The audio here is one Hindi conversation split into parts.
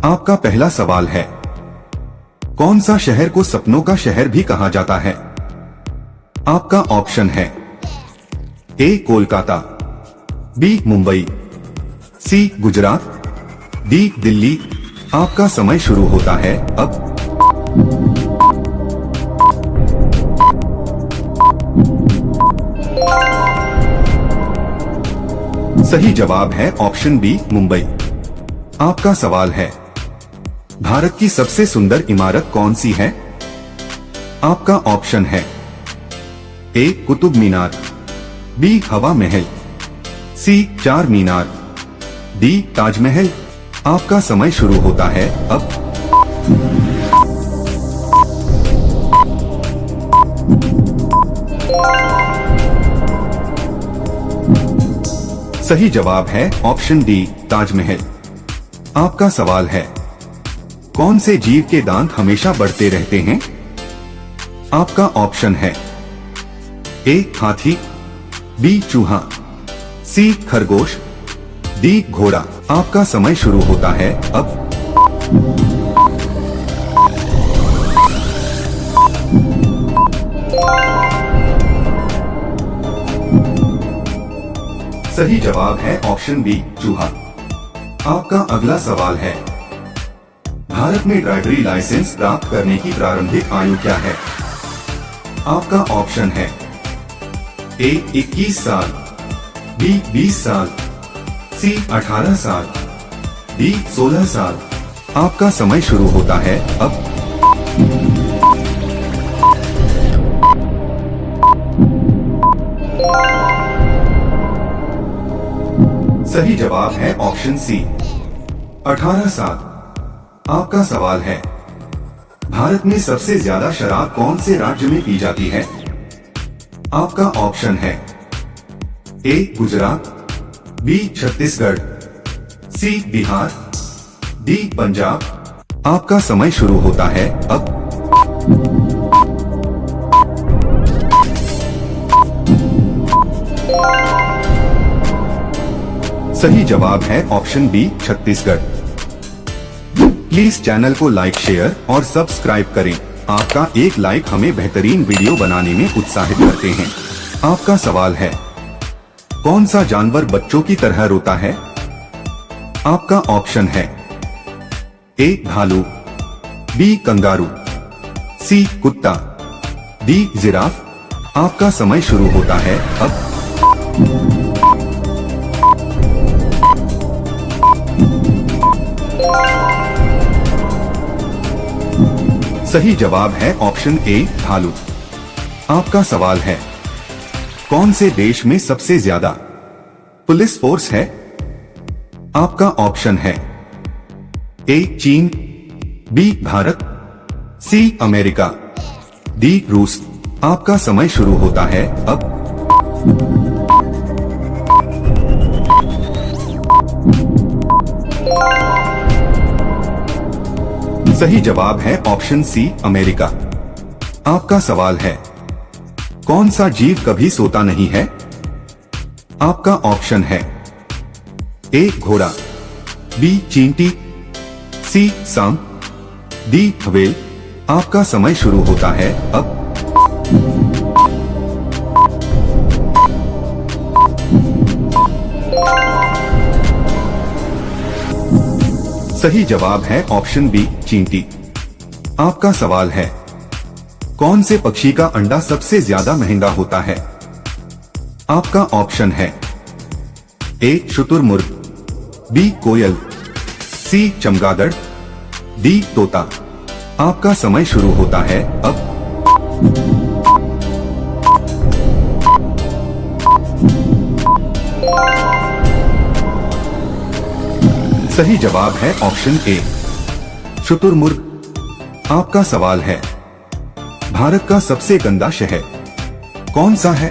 आपका पहला सवाल है, कौन सा शहर को सपनों का शहर भी कहा जाता है? आपका ऑप्शन है ए कोलकाता, बी मुंबई, सी गुजरात, डी दिल्ली। आपका समय शुरू होता है अब। सही जवाब है ऑप्शन बी मुंबई। आपका सवाल है, भारत की सबसे सुंदर इमारत कौन सी है? आपका ऑप्शन है ए कुतुब मीनार, बी हवा महल, सी चार मीनार, डी ताजमहल। आपका समय शुरू होता है अब। सही जवाब है ऑप्शन डी ताजमहल। आपका सवाल है, कौन से जीव के दांत हमेशा बढ़ते रहते हैं? आपका ऑप्शन है ए हाथी, बी चूहा, सी खरगोश, डी घोड़ा। आपका समय शुरू होता है अब। सही जवाब है ऑप्शन बी चूहा। आपका अगला सवाल है, भारत में ड्राइवरी लाइसेंस प्राप्त करने की प्रारंभिक आयु क्या है? आपका ऑप्शन है ए 21 साल, बी 20 साल, सी 18 साल, डी 16 साल। आपका समय शुरू होता है अब। सही जवाब है ऑप्शन सी 18 साल। आपका सवाल है, भारत में सबसे ज्यादा शराब कौन से राज्य में पी जाती है? आपका ऑप्शन है A Gujarat, B Chhattisgarh, C Bihar, D Punjab. आपका समय शुरू होता है अब। सही जवाब है option B Chhattisgarh. Please channel को लाइक, शेयर और सब्सक्राइब करें। आपका एक लाइक हमें बेहतरीन वीडियो बनाने में उत्साहित करते हैं। आपका सवाल है, कौन सा जानवर बच्चों की तरह रोता है? आपका ऑप्शन है ए भालू, बी कंगारू, सी कुत्ता, डी जिराफ। आपका समय शुरू होता है अब। सही जवाब है ऑप्शन ए भालू। आपका सवाल है, कौन से देश में सबसे ज्यादा पुलिस फोर्स है? आपका ऑप्शन है ए चीन, B Bharat, C America, D रूस। आपका समय शुरू होता है अब। सही जवाब है ऑप्शन सी अमेरिका। आपका सवाल है, कौन सा जीव कभी सोता नहीं है? आपका ऑप्शन है ए घोड़ा, बी चींटी, सी सांप, डी व्हेल। आपका समय शुरू होता है अब। सही जवाब है ऑप्शन बी चींटी। आपका सवाल है, कौन से पक्षी का अंडा सबसे ज्यादा महंगा होता है? आपका ऑप्शन है ए शुतुरमुर्ग, बी कोयल, सी चमगादड़, डी तोता। आपका समय शुरू होता है अब। सही जवाब है ऑप्शन ए शुतुरमुर्ग। आपका सवाल है, भारत का सबसे गंदा शहर कौन सा है?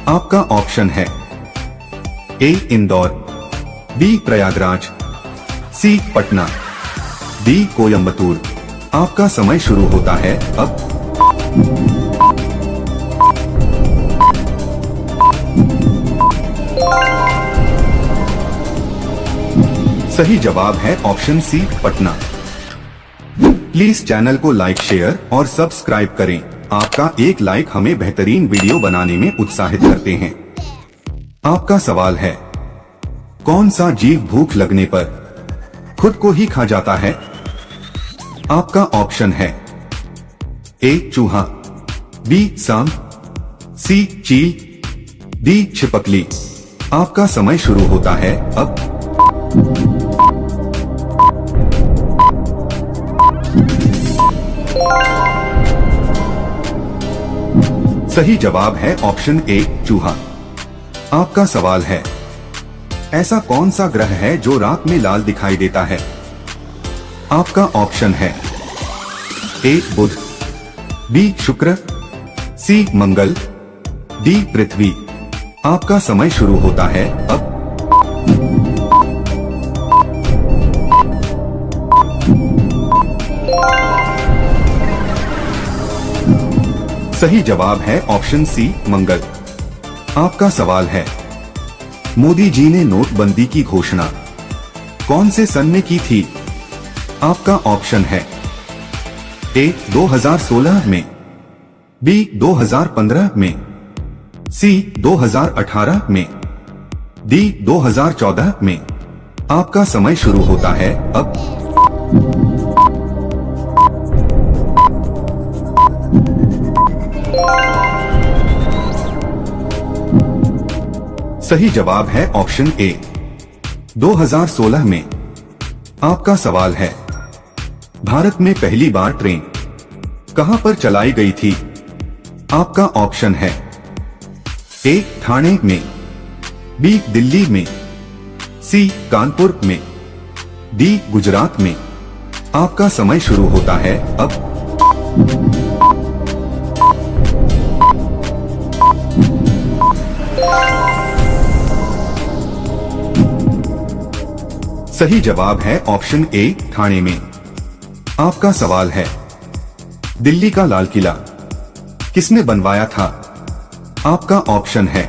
आपका ऑप्शन है A Indore, B Prayagraj, C Patna, D Coimbatore. आपका समय शुरू होता है अब। सही जवाब है option C Patna. Please channel को लाइक शेयर और सब्सक्राइब करें। आपका एक लाइक हमें बेहतरीन वीडियो बनाने में उत्साहित करते हैं। आपका सवाल है, कौन सा जीव भूख लगने पर खुद को ही खा जाता है? आपका ऑप्शन है ए चूहा, बी सांप, सी चील, डी छिपकली। आपका समय शुरू होता है अब। सही जवाब है ऑप्शन ए चूहा। आपका सवाल है, ऐसा कौन सा ग्रह है जो रात में लाल दिखाई देता है? आपका ऑप्शन है ए बुध, बी शुक्र, सी मंगल, डी पृथ्वी। आपका समय शुरू होता है अब। सही जवाब है ऑप्शन सी मंगल। आपका सवाल है, मोदी जी ने नोटबंदी की घोषणा कौन से सन में की थी? आपका ऑप्शन है ए 2016 में, बी 2015 में, सी 2018 में, डी 2014 में। आपका समय शुरू होता है अब। सही जवाब है ऑप्शन ए 2016 में। आपका सवाल है, भारत में पहली बार ट्रेन कहां पर चलाई गई थी? आपका ऑप्शन है ए ठाणे में, बी दिल्ली में, सी कानपुर में, डी गुजरात में। आपका समय शुरू होता है अब। सही जवाब है ऑप्शन ए ठाणे में। आपका सवाल है, दिल्ली का लाल किला किसने बनवाया था? आपका ऑप्शन है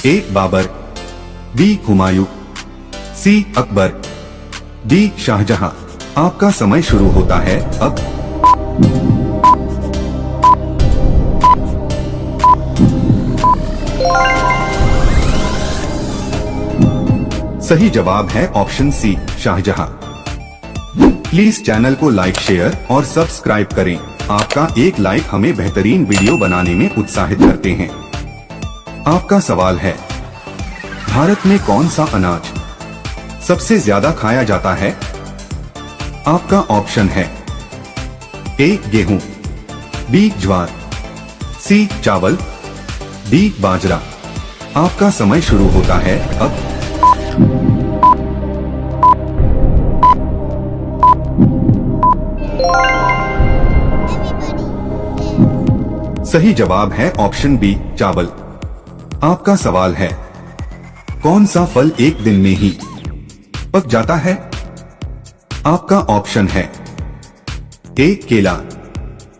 A Babur, B Humayun, C Akbar, D Shahjahan. आपका समय शुरू होता है अब। सही जवाब है option C Shahjahan. Please channel को लाइक शेयर और सब्सक्राइब करें। आपका एक लाइक हमें बेहतरीन वीडियो बनाने में उत्साहित करते हैं। आपका सवाल है, भारत में कौन सा अनाज सबसे ज्यादा खाया जाता है? आपका ऑप्शन है ए गेहूं, बी ज्वार, सी चावल, डी बाजरा। आपका समय शुरू होता है अब। सही जवाब है ऑप्शन बी चावल। आपका सवाल है, कौन सा फल एक दिन में ही पक जाता है? आपका ऑप्शन है ए केला,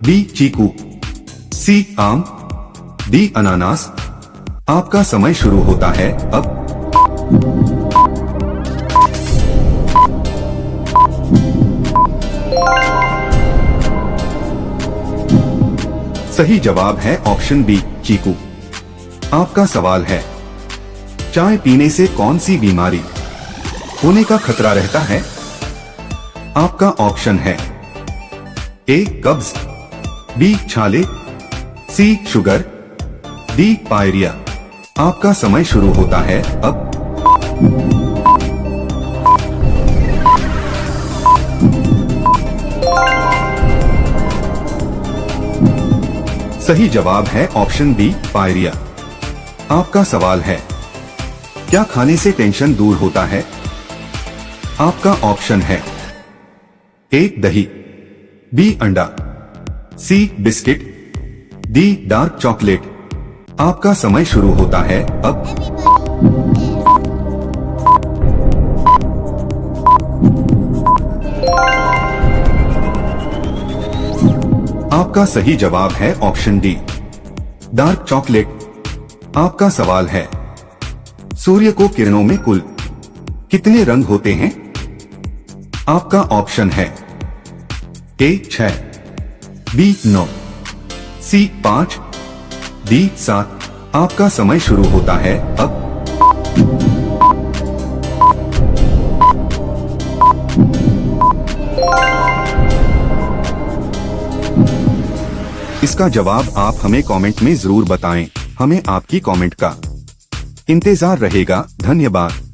बी चीकू, सी आम, डी अनानास। आपका समय शुरू होता है अब। सही जवाब है ऑप्शन बी चीकू। आपका सवाल है, चाय पीने से कौन सी बीमारी होने का खतरा रहता है? आपका ऑप्शन है ए कब्ज, बी छाले, सी शुगर, डी पायरिया। आपका समय शुरू होता है अब। सही जवाब है ऑप्शन बी पायरिया। आपका सवाल है, क्या खाने से टेंशन दूर होता है? आपका ऑप्शन है ए दही, बी अंडा, सी बिस्किट, डी डार्क चॉकलेट। आपका समय शुरू होता है अब। आपका सही जवाब है ऑप्शन डी डार्क चॉकलेट। आपका सवाल है, सूर्य को किरणों में कुल कितने रंग होते हैं? आपका ऑप्शन है ए 6, बी 9, सी 5, डी 7। आपका समय शुरू होता है अब। इसका जवाब आप हमें कमेंट में जरूर बताएं। हमें आपकी कमेंट का इंतजार रहेगा। धन्यवाद।